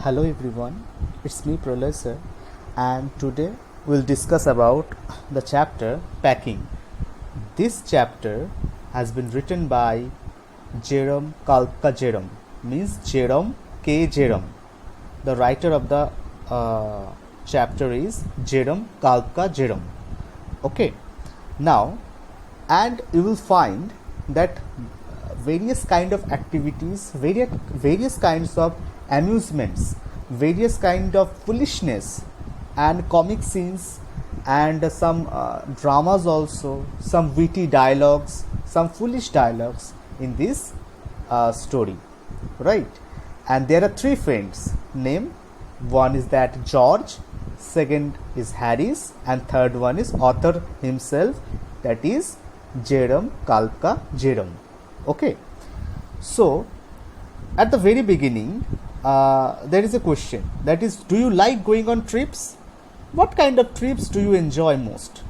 Hello everyone, it's me Pralay sir, and today we'll discuss about the chapter Packing. This chapter has been written by Jerome Kalka Jerome, means Jerome K. Jerome. The writer of the chapter is Jerome Kalka Jerome. Okay, now, and you will find that various kind of activities, various kinds of amusements, various kind of foolishness and comic scenes, and some dramas also, some witty dialogues, some foolish dialogues in this story, right? And there are three friends name. One is that George, second is Harris, and third one is author himself, that is Jerome Kalka Jerome. Okay, so at the very beginning there is a question, that is, do you like going on trips? What kind of trips do you enjoy most?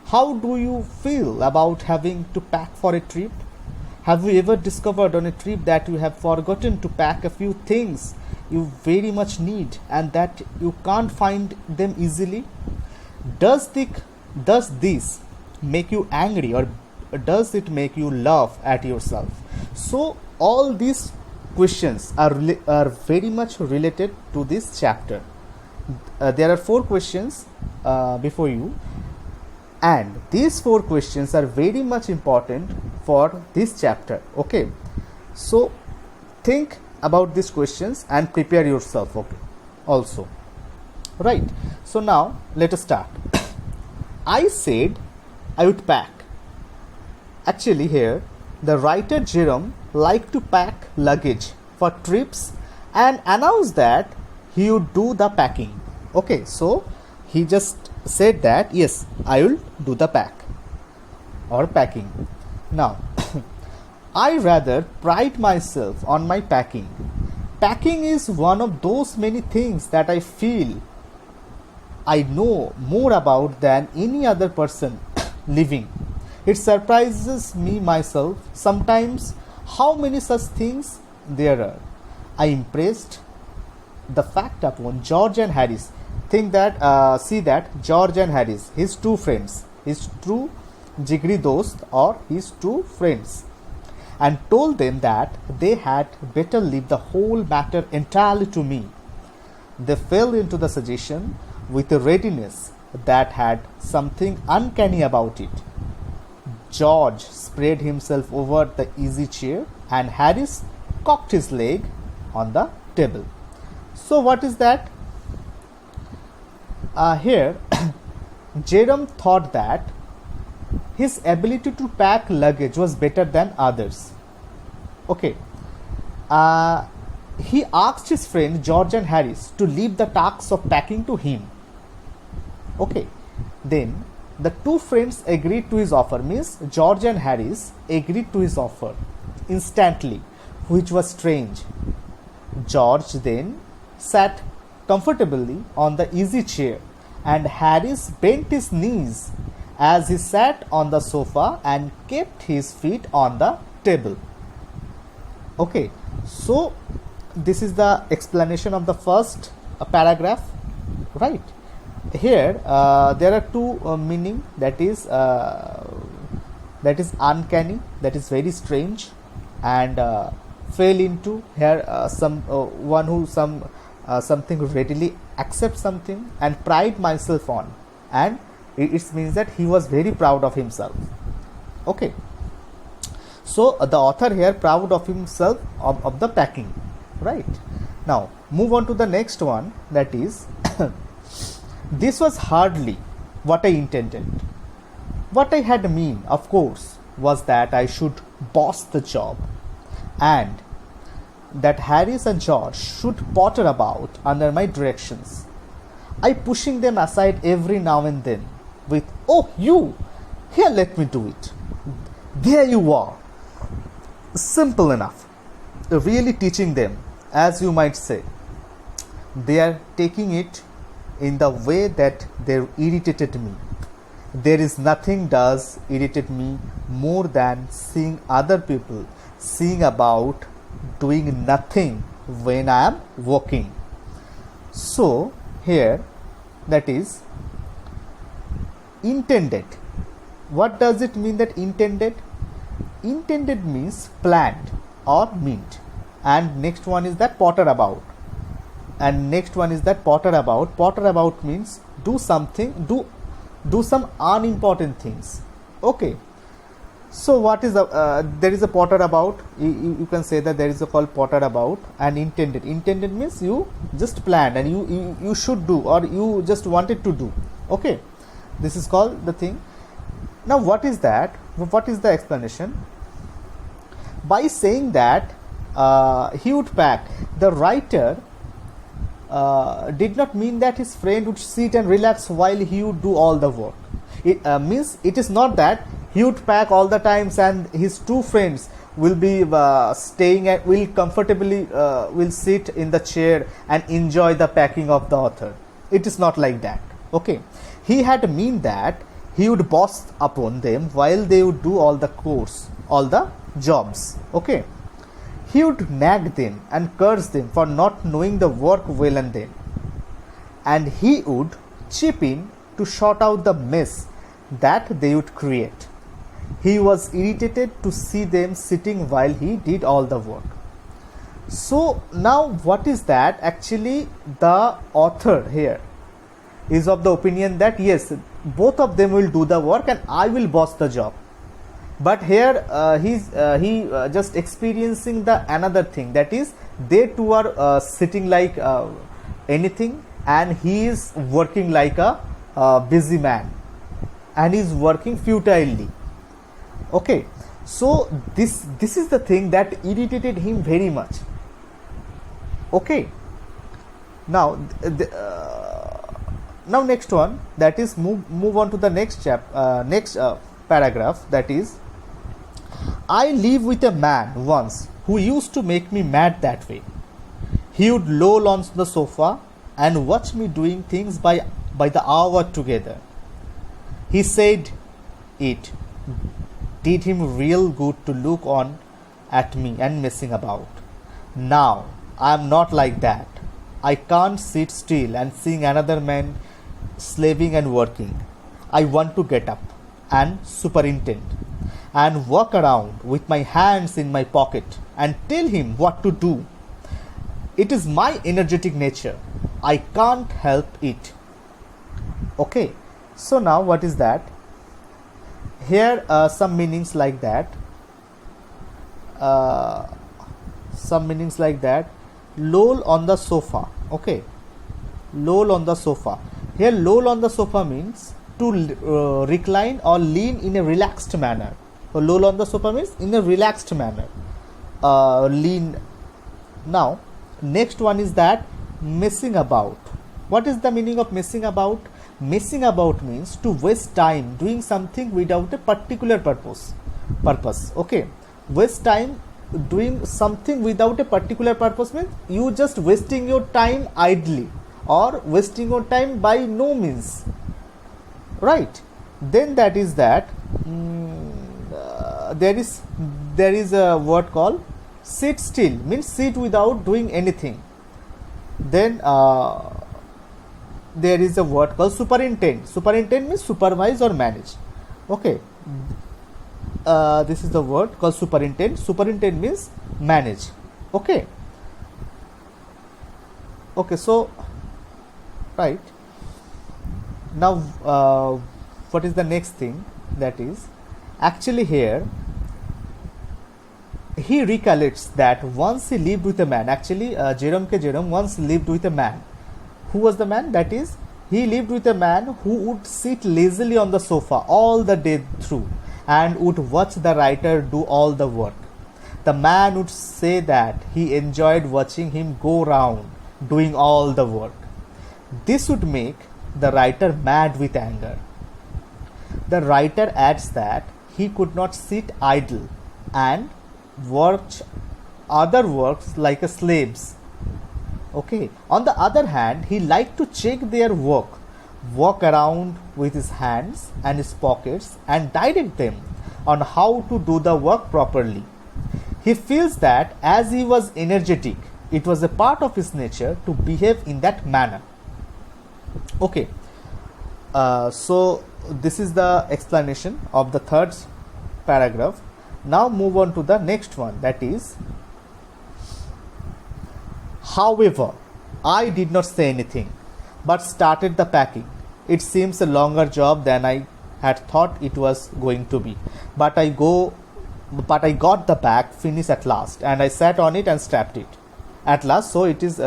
How do you feel about having to pack for a trip? Have you ever discovered on a trip that you have forgotten to pack a few things you very much need and that you can't find them easily? Does this make you angry, or does it make you laugh at yourself? So all these questions are very much related to this chapter. There are four questions before you, and these four questions are very much important for this chapter. Okay, so think about these questions and prepare yourself. Okay, also, right? So now let us start. I said I would pack. Actually, here the writer Jerome liked to pack luggage for trips and announced that he would do the packing. Okay, so he just said that yes, I will do the pack or packing. Now, I rather pride myself on my packing. Packing is one of those many things that I feel I know more about than any other person living. It surprises me myself sometimes how many such things there are. I impressed the fact upon George and Harris. See that George and Harris, his two friends, his true jigri dost or his two friends, and told them that they had better leave the whole matter entirely to me. They fell into the suggestion with a readiness that had something uncanny about it. George spread himself over the easy chair and Harris cocked his leg on the table. So what is that? Here Jerome thought that his ability to pack luggage was better than others. Okay. He asked his friend George and Harris to leave the task of packing to him. Okay. Then the two friends agreed to his offer, means George and Harris agreed to his offer instantly, which was strange. George then sat comfortably on the easy chair and Harris bent his knees as he sat on the sofa and kept his feet on the table. Okay, so this is the explanation of the first paragraph, right? Here there are two meaning, that is uncanny, that is very strange, and fell into here one who something readily accept something, and pride myself on, and it means that he was very proud of himself. Okay, so the author here proud of himself of the packing, right? Now move on to the next one, that is this was hardly what I intended. What I had mean, of course, was that I should boss the job and that Harris and George should potter about under my directions. I pushing them aside every now and then with, "Oh, you, here, let me do it. There you are." Simple enough. Really teaching them, as you might say. They are taking it in the way that they irritated me. There is nothing does irritate me more than seeing other people seeing about doing nothing when I am working. So here, that is intended. What does it mean that intended? Intended means planned or meant. And next one is that potter about. And next one is that potter about. Potter about means do something, do some unimportant things. Okay. So what is there is a potter about. You can say that there is a called potter about. And intended. Intended means you just planned and you should do, or you just wanted to do. Okay. This is called the thing. Now what is that? What is the explanation? By saying that he would pack, the writer did not mean that his friend would sit and relax while he would do all the work. It means it is not that he would pack all the times and his two friends will be staying at, will comfortably will sit in the chair and enjoy the packing of the author. It is not like that. Okay. He had mean that he would boss upon them while they would do all the chores, all the jobs. Okay. He would nag them and curse them for not knowing the work well, and he would chip in to sort out the mess that they would create. He was irritated to see them sitting while he did all the work. So now what is that? Actually, the author here is of the opinion that yes, both of them will do the work and I will boss the job. But here he just experiencing the another thing, that is they two are sitting like anything, and he is working like a busy man, and he is working futilely. Okay, so this is the thing that irritated him very much. Okay, now now next one, that is move on to the next paragraph, that is, I lived with a man once who used to make me mad that way. He would loll on the sofa and watch me doing things by the hour together. He said it did him real good to look on at me and messing about. Now I am not like that. I can't sit still and seeing another man slaving and working. I want to get up and superintend and walk around with my hands in my pocket and tell him what to do. It is my energetic nature. I can't help it. Okay, so now what is that? Here some meanings like that. Some meanings like that. Loll on the sofa. Okay, loll on the sofa. Here loll on the sofa means to recline or lean in a relaxed manner. So loll on the sofa means in a relaxed manner. Lean. Now next one is that messing about. What is the meaning of messing about? Messing about means to waste time doing something without a particular purpose. Okay, waste time doing something without a particular purpose means you just wasting your time idly or wasting your time by no means, right? Then that is that there is a word called sit still, means sit without doing anything. Then there is a word called superintend. Superintend means supervise or manage. Okay, this is the word called superintend. Superintend means manage. Okay. Okay, so right now what is the next thing? That is, actually here he recollects that once he lived with a man. Actually Jerome once lived with a man. Who was the man? That is, he lived with a man who would sit lazily on the sofa all the day through and would watch the writer do all the work. The man would say that he enjoyed watching him go round doing all the work. This would make the writer mad with anger. The writer adds that he could not sit idle and watch other works like a slaves. Okay. On the other hand, he liked to check their work, walk around with his hands and his pockets and direct them on how to do the work properly. He feels that as he was energetic It was a part of his nature to behave in that manner. Okay, so this is the explanation of the third paragraph. Now move on to the next one, that is, however, I did not say anything, but started the packing. It seems a longer job than I had thought it was going to be, but I got the bag finished at last, and I sat on it and strapped it at last. So it is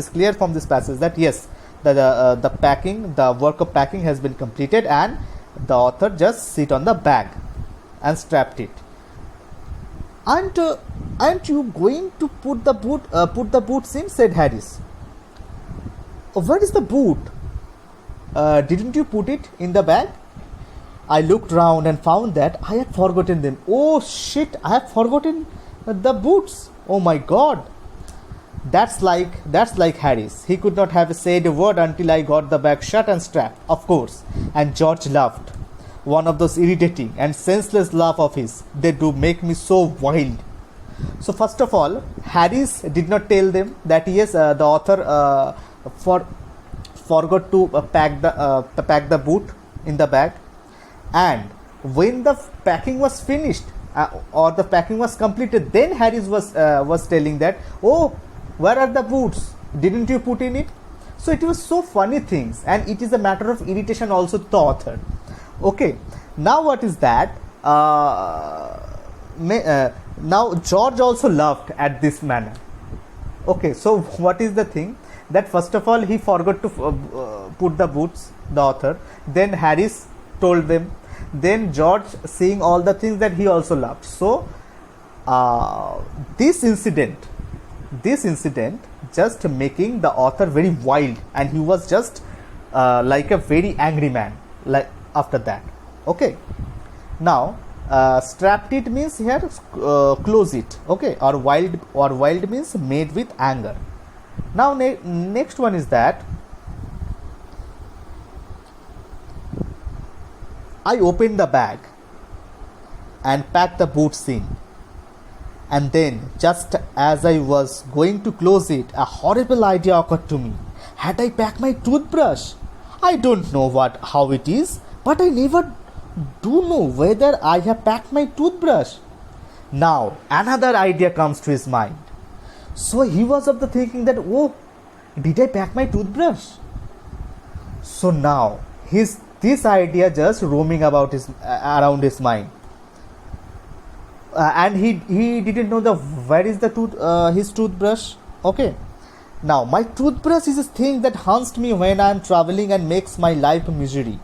clear from this passage that yes, the packing, the work of packing has been completed, and the author just sit on the bag and strapped it. Aren't you going to put the boots in? Said Harris. Oh, where is the boot? Didn't you put it in the bag? I looked round and found that I had forgotten them. Oh shit, I have forgotten the boots. Oh my god. That's like Harris. He could not have said a word until I got the bag shut and strapped, of course. And George laughed. One of those irritating and senseless laugh of his. They do make me so wild. So first of all, Harris did not tell them that yes, the author forgot to pack the boot in the bag, and when the packing was finished or the packing was completed, then Harris was telling that, oh, where are the boots? Didn't you put in it? So it was so funny things, and it is a matter of irritation also to the author. Okay, now what is that? Now George also laughed at this manner. Okay, so what is the thing? That first of all, he forgot to put the boots, the author. Then Harris told them. Then George, seeing all the things, that he also laughed. So this incident just making the author very wild, and he was just like a very angry man. Like after that, okay. Now strapped it means here close it. Okay, or wild means made with anger. Now next one is that I opened the bag and packed the boots in, and then just as I was going to close it, a horrible idea occurred to me. Had I packed my toothbrush? I don't know how it is, but I never do know whether I have packed my toothbrush. Now another idea comes to his mind. So he was of the thinking that, oh, did I pack my toothbrush? So now this idea just roaming about around his mind, and he didn't know where is his toothbrush. Okay, now my toothbrush is a thing that haunts me when I am traveling and makes my life a misery.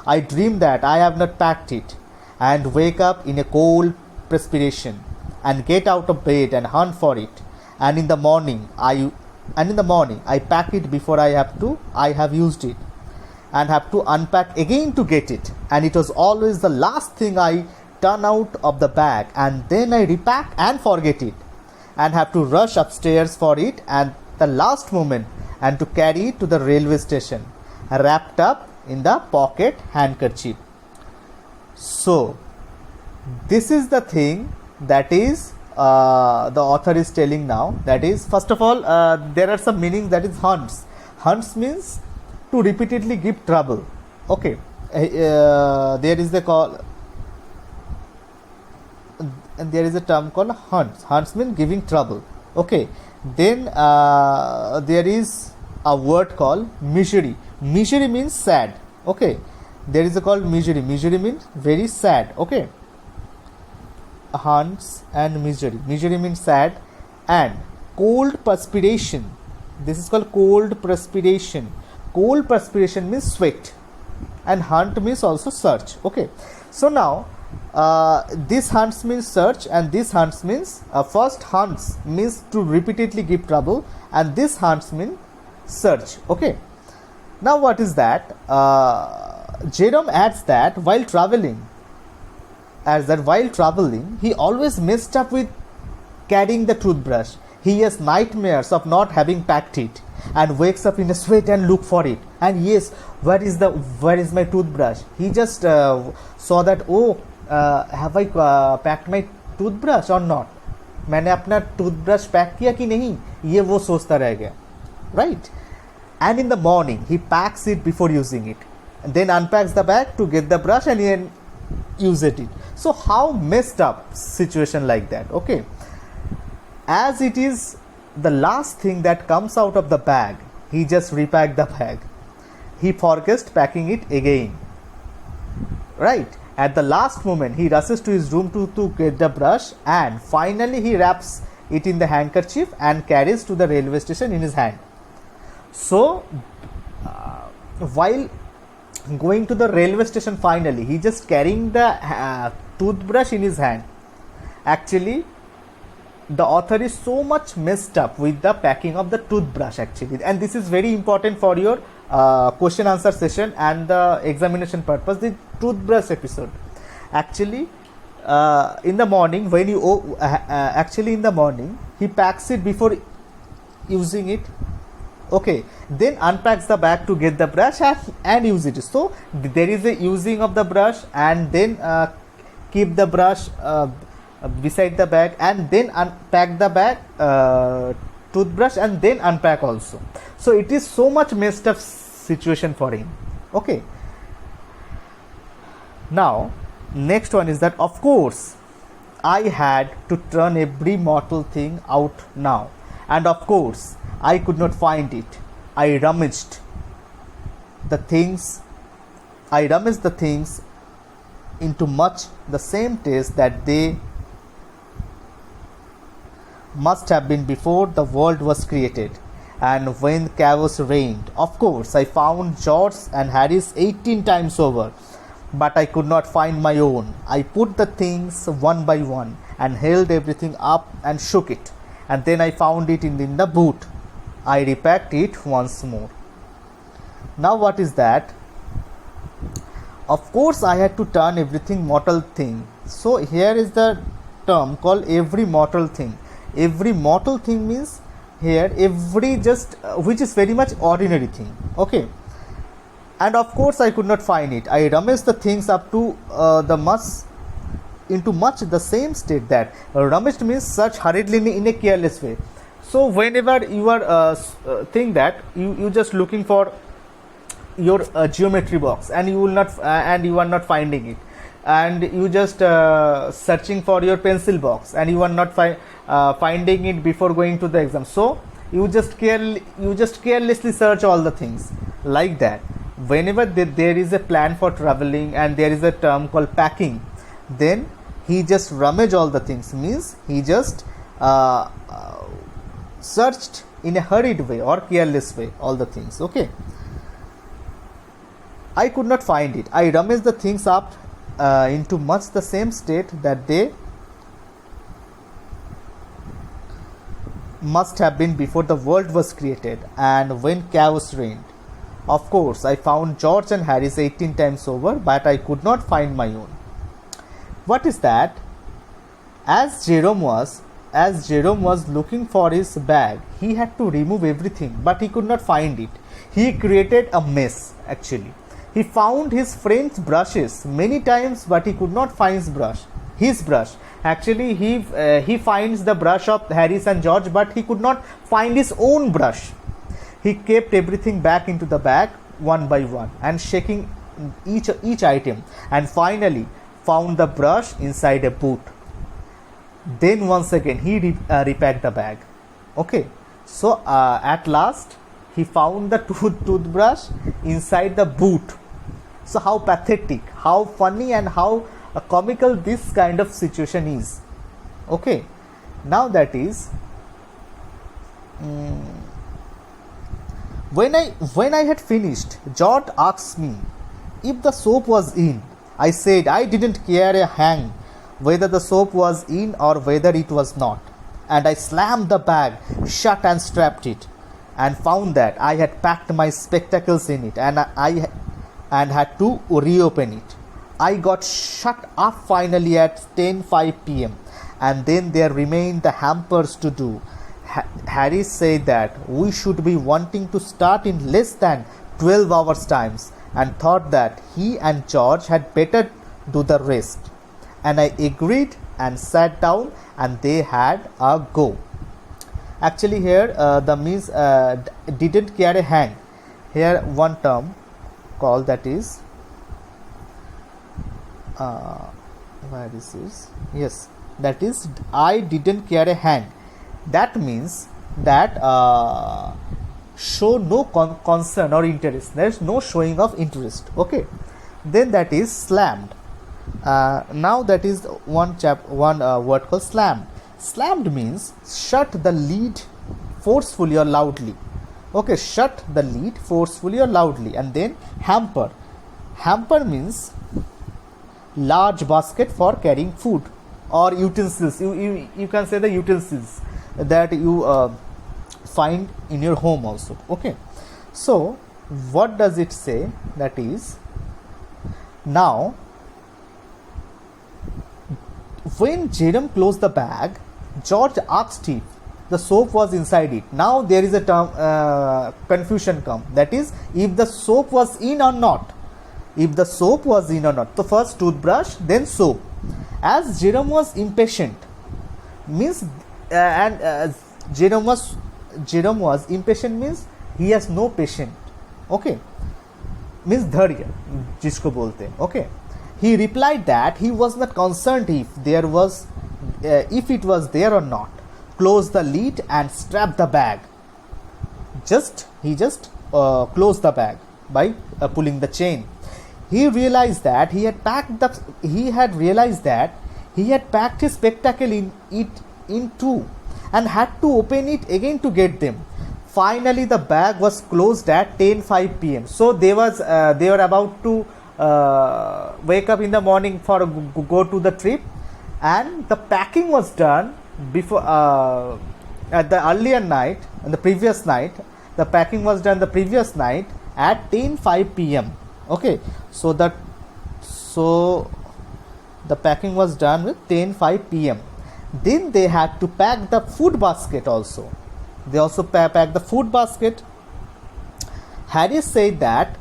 I dream that I have not packed it, and wake up in a cold perspiration, and get out of bed and hunt for it. And in the morning I pack it before I have used it, and have to unpack again to get it. And it was always the last thing I turn out of the bag, and then I repack and forget it, and have to rush upstairs for it at the last moment, and to carry it to the railway station, wrapped up in the pocket handkerchief. So this is the thing that is the author is telling now. That is, first of all, there are some meanings. That is hunts. Hunts means to repeatedly give trouble. Okay, there is a term called hunts. Hunts means giving trouble. Okay, then there is a word called misery. Misery means sad. Okay, there is a called misery. Misery means very sad. Okay, hunts and misery. Misery means sad. And cold perspiration. This is called cold perspiration. Cold perspiration means sweat, and hunt means also search. Okay, so now this hunts means search, and this hunts means first hunts means to repeatedly give trouble, and this hunts means search. Okay, now what is that? Jerome adds that while traveling, he always messed up with carrying the toothbrush. He has nightmares of not having packed it, and wakes up in a sweat and look for it. And yes, where is my toothbrush? He just saw that, oh, have I packed my toothbrush or not? मैंने अपना toothbrush pack किया कि नहीं, ये वो सोचता रह गया, right. And in the morning, he packs it before using it, and then unpacks the bag to get the brush and then use it. So how messed up situation like that, okay? As it is the last thing that comes out of the bag, he just repacked the bag. He forgot packing it again, right? At the last moment, he rushes to his room to get the brush, and finally he wraps it in the handkerchief and carries to the railway station in his hand. So while going to the railway station, finally he just carrying the toothbrush in his hand. Actually, the author is so much messed up with the packing of the toothbrush actually, and this is very important for your question answer session and the examination purpose, the toothbrush episode. Actually, in the morning when you actually in the morning he packs it before using it, okay, then unpacks the bag to get the brush and use it. So there is a using of the brush, and then keep the brush beside the bag, and then unpack the bag, toothbrush, and then unpack also. So it is so much messed up situation for him, okay. Now next one is that, of course, I had to turn every mortal thing out now, and of course I could not find it. I rummaged the things into much the same taste that they must have been before the world was created, and when chaos reigned. Of course, I found George and Harry's 18 times over, but I could not find my own. I put the things one by one and held everything up and shook it, and then I found it in the boot. I repacked it once more. Now what is that? Of course I had to turn everything mortal thing. So here is the term called every mortal thing. Every mortal thing means here every just which is very much ordinary thing, okay. And of course I could not find it. I rummaged the things up to into much the same state that rummaged means search hurriedly in a careless way. So whenever you are think that you just looking for your geometry box, and you will not and you are not finding it, and you just searching for your pencil box, and you are not finding it before going to the exam, so you just carelessly search all the things like that. Whenever there is a plan for traveling and there is a term called packing, then he just rummage all the things, means he just searched in a hurried way or careless way all the things, okay. I could not find it. I rummaged the things up into much the same state that they must have been before the world was created and when chaos reigned. Of course, I found George and Harry's 18 times over, but I could not find my own. What is that? As Jerome was looking for his bag, he had to remove everything, but he could not find it. He created a mess actually. He found his friend's brushes many times, but he could not find his brush. Actually, he finds the brush of Harris and George, but he could not find his own brush. He kept everything back into the bag one by one and shaking each item, and finally found the brush inside a boot. Then once again he repacked the bag, okay. So at last he found the toothbrush inside the boot. So how pathetic, how funny, and how comical this kind of situation is, okay. Now that is when I had finished, George asked me if the soap was in. I said I didn't care a hang whether the soap was in or whether it was not, and I slammed the bag shut and strapped it, and found that I had packed my spectacles in it, and I had to reopen it. I got shut up finally at 10:05 p.m. and then there remained the hampers to do. Harry said that we should be wanting to start in less than 12 hours times, and thought that he and George had better do the rest. And I agreed and sat down, and they had a go. Actually, here the means didn't carry hang. Here one term called, that is where this is, yes, that is I didn't carry hang. That means that show no concern or interest. There is no showing of interest. Okay, then that is slammed. Now that is one word called slammed. Slammed means shut the lid forcefully or loudly. Okay, shut the lid forcefully or loudly. And then hamper. Hamper means large basket for carrying food or utensils. You can say the utensils that you find in your home also. Okay, so what does it say? That is, now when Jerome closed the bag, George asked if the soap was inside it. Now there is a term confusion come, that is, if the soap was in or not. If the soap was in or not. So first toothbrush, then soap. As Jerome was impatient, means Jerome was impatient means he has no patience. Okay, means dharya जिसको बोलते हैं. Okay, he replied that he was not concerned if it was there or not. Close the lid and strap the bag. He just closed the bag by pulling the chain. He realized that he had packed his spectacle in two and had to open it again to get them. Finally, the bag was closed at 10:05 p.m. So they were about to wake up in the morning for go to the trip, and the packing was done before at the earlier night, and the previous night. The packing was done the previous night at 10:05 p.m. Okay, so the packing was done with 10:05 p.m. Then they had to pack the food basket also. They also packed the food basket. Harris said that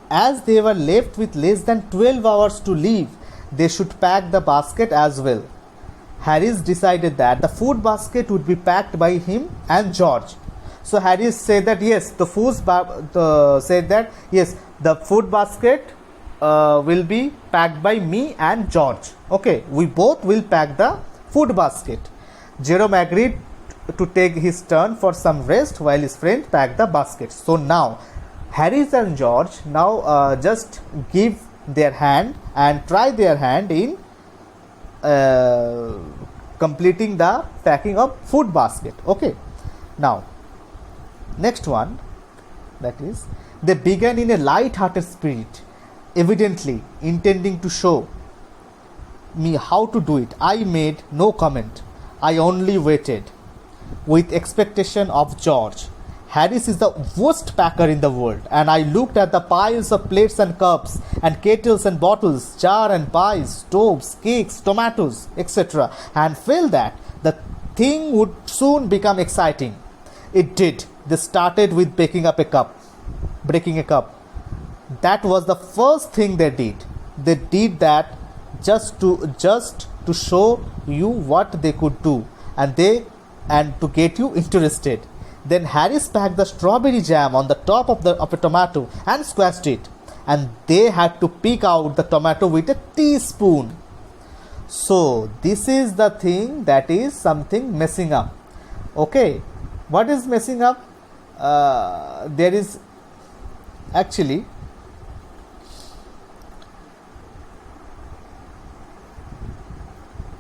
as they were left with less than 12 hours to leave, they should pack the basket as well. Harris decided that the food basket would be packed by him and George. So Harris said that yes, the food basket will be packed by me and George. Okay, we both will pack the food basket. Jerome agreed to take his turn for some rest while his friend packed the basket. So now Harris and George now just give their hand and try their hand in completing the packing of food basket. Okay, now next one, that is, they began in a light-hearted spirit, evidently intending to show me how to do it. I made no comment. I only waited with expectation of George. Harris is the worst packer in the world, and I looked at the piles of plates and cups and kettles and bottles, jar and pies, stoves, cakes, tomatoes, etc., and felt that the thing would soon become exciting. It did. They started with breaking a cup. That was the first thing they did. They did that just to show you what they could do, and to get you interested. Then Harris packed the strawberry jam on the top of a tomato and squashed it, and they had to pick out the tomato with a teaspoon. So this is the thing, that is something messing up. Okay, what is messing up? There is actually